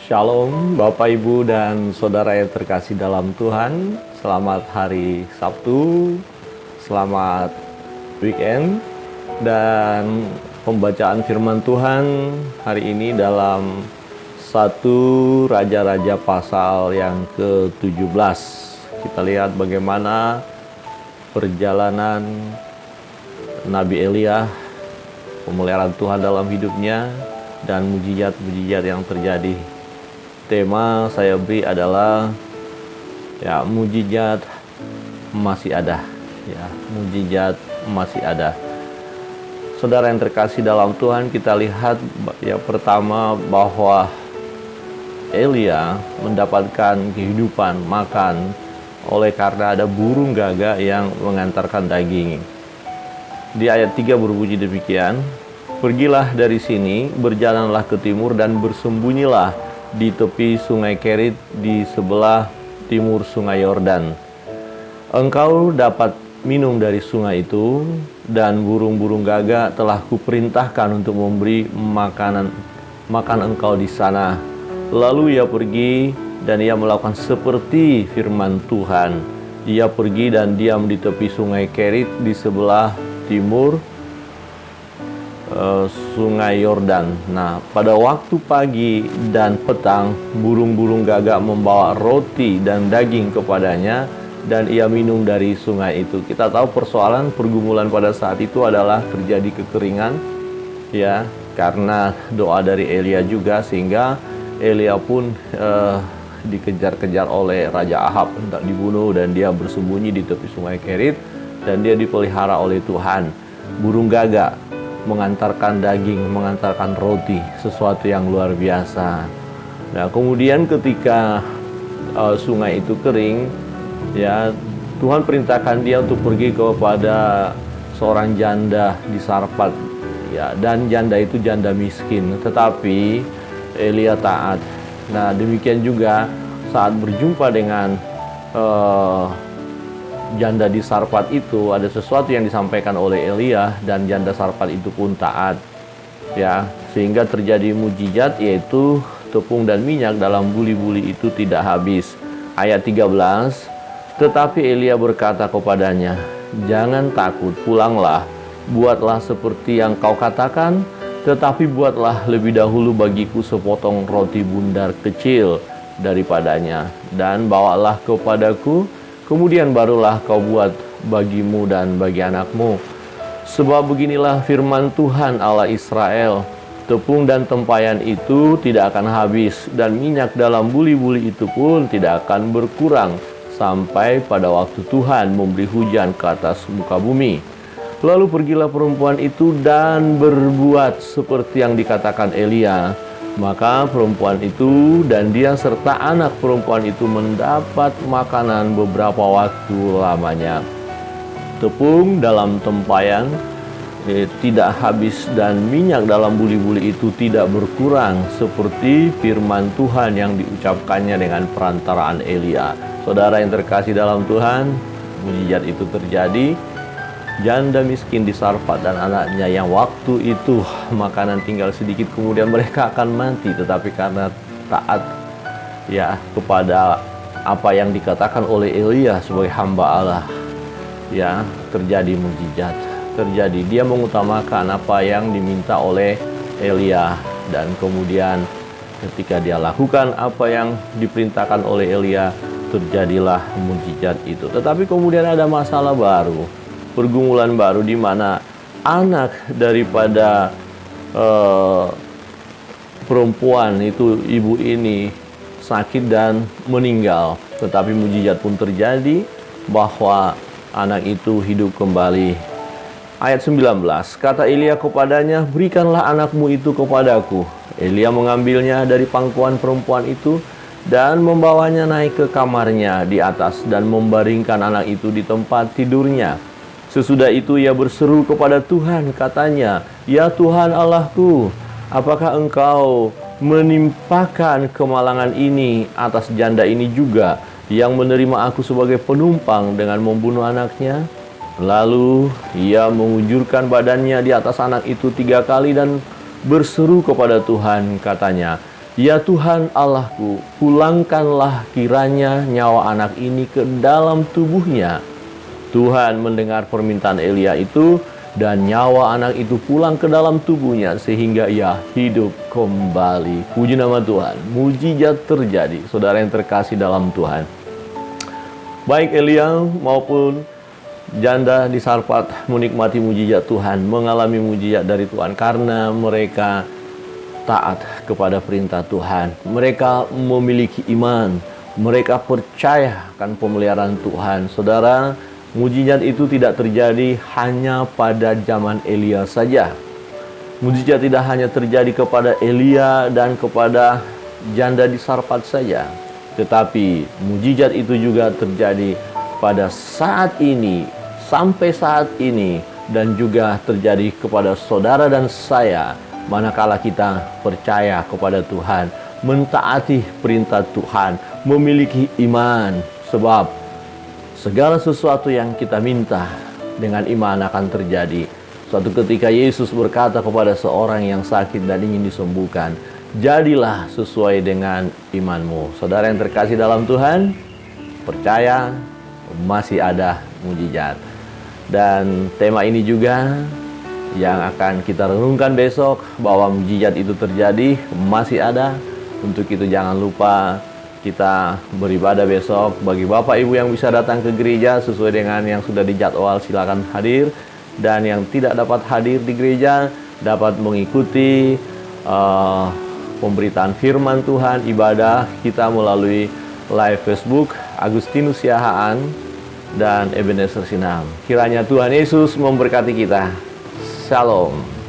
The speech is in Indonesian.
Shalom Bapak Ibu dan Saudara yang terkasih dalam Tuhan. Selamat hari Sabtu, selamat weekend. Dan pembacaan firman Tuhan hari ini dalam 1 Raja-Raja pasal yang ke-17. Kita lihat bagaimana perjalanan Nabi Elia, pemeliharaan Tuhan dalam hidupnya, dan mujizat-mujizat yang terjadi. Tema saya beri adalah mujizat masih ada. Mujizat masih ada. Saudara yang terkasih dalam Tuhan, kita lihat pertama bahwa Elia mendapatkan kehidupan makan oleh karena ada burung gagak yang mengantarkan daging. Di ayat 3 berbunyi demikian, "Pergilah dari sini, berjalanlah ke timur dan bersembunyilah di tepi sungai Kerit di sebelah timur sungai Yordan. Engkau dapat minum dari sungai itu, dan burung-burung gagak telah kuperintahkan untuk memberi makan engkau di sana." Lalu ia pergi dan ia melakukan seperti firman Tuhan. Ia pergi dan diam di tepi sungai Kerit di sebelah timur sungai Yordan. Nah, pada waktu pagi dan petang, burung-burung gagak membawa roti dan daging kepadanya, dan ia minum dari sungai itu. Kita tahu persoalan pergumulan pada saat itu adalah terjadi kekeringan, karena doa dari Elia juga, sehingga Elia pun dikejar-kejar oleh Raja Ahab hendak dibunuh, dan dia bersembunyi di tepi sungai Kerit, dan dia dipelihara oleh Tuhan. Burung gagak mengantarkan daging, mengantarkan roti, sesuatu yang luar biasa. Nah, kemudian ketika sungai itu kering, Tuhan perintahkan dia untuk pergi kepada seorang janda di Sarfat, dan janda itu janda miskin, tetapi Elia taat. Nah, demikian juga saat berjumpa dengan janda di Sarfat itu, ada sesuatu yang disampaikan oleh Elia, dan janda Sarfat itu pun taat, sehingga terjadi mujizat, yaitu tepung dan minyak dalam buli-buli itu tidak habis. Ayat 13, "Tetapi Elia berkata kepadanya, 'Jangan takut, pulanglah, buatlah seperti yang kau katakan, tetapi buatlah lebih dahulu bagiku sepotong roti bundar kecil daripadanya, dan bawalah kepadaku. Kemudian barulah kau buat bagimu dan bagi anakmu. Sebab beginilah firman Tuhan Allah Israel, tepung dan tempayan itu tidak akan habis, dan minyak dalam buli-buli itu pun tidak akan berkurang, sampai pada waktu Tuhan memberi hujan ke atas muka bumi.' Lalu pergilah perempuan itu dan berbuat seperti yang dikatakan Elia. Maka perempuan itu dan dia serta anak perempuan itu mendapat makanan beberapa waktu lamanya. Tepung dalam tempayan tidak habis, dan minyak dalam buli-buli itu tidak berkurang, seperti firman Tuhan yang diucapkannya dengan perantaraan Elia." Saudara yang terkasih dalam Tuhan, mujizat itu terjadi. Janda miskin di Sarfat dan anaknya yang waktu itu makanan tinggal sedikit, kemudian mereka akan mati, tetapi karena taat kepada apa yang dikatakan oleh Elia sebagai hamba Allah, terjadi mujizat. Terjadi, dia mengutamakan apa yang diminta oleh Elia, dan kemudian ketika dia lakukan apa yang diperintahkan oleh Elia, terjadilah mujizat itu. Tetapi kemudian ada masalah baru, pergumulan baru, di mana anak daripada perempuan itu, ibu ini sakit dan meninggal. Tetapi mujizat pun terjadi bahwa anak itu hidup kembali. Ayat 19, kata Elia kepadanya, "Berikanlah anakmu itu kepadaku." Elia mengambilnya dari pangkuan perempuan itu dan membawanya naik ke kamarnya di atas, dan membaringkan anak itu di tempat tidurnya. Sesudah itu ia berseru kepada Tuhan, katanya, "Ya Tuhan Allahku, apakah engkau menimpakan kemalangan ini atas janda ini juga, yang menerima aku sebagai penumpang dengan membunuh anaknya?" Lalu ia mengunjurkan badannya di atas anak itu 3 kali dan berseru kepada Tuhan, katanya, Ya Tuhan Allahku, pulangkanlah kiranya nyawa anak ini ke dalam tubuhnya. Tuhan mendengar permintaan Elia itu, dan nyawa anak itu pulang ke dalam tubuhnya sehingga ia hidup kembali. Puji nama Tuhan, mujizat terjadi. Saudara yang terkasih dalam Tuhan, baik Elia maupun janda di Sarfat menikmati mujizat Tuhan, mengalami mujizat dari Tuhan karena mereka taat kepada perintah Tuhan. Mereka memiliki iman, mereka percaya akan pemeliharaan Tuhan. Saudara, mujizat itu tidak terjadi hanya pada zaman Elia saja. Mujizat tidak hanya terjadi kepada Elia dan kepada janda di Sarfat saja, tetapi mujizat itu juga terjadi pada saat ini, sampai saat ini, dan juga terjadi kepada saudara dan saya manakala kita percaya kepada Tuhan, mentaati perintah Tuhan, memiliki iman. Sebab segala sesuatu yang kita minta dengan iman akan terjadi. Suatu ketika Yesus berkata kepada seorang yang sakit dan ingin disembuhkan, jadilah sesuai dengan imanmu. Saudara yang terkasih dalam Tuhan, percaya masih ada mujizat. Dan tema ini juga yang akan kita renungkan besok, bahwa mujizat itu terjadi, masih ada. Untuk itu jangan lupa kita beribadah besok. Bagi Bapak Ibu yang bisa datang ke gereja sesuai dengan yang sudah dijadwal, silakan hadir. Dan yang tidak dapat hadir di gereja dapat mengikuti pemberitaan firman Tuhan, ibadah kita melalui live Facebook Agustinus Siahaan dan Ebenezer Sinam. Kiranya Tuhan Yesus memberkati kita. Shalom.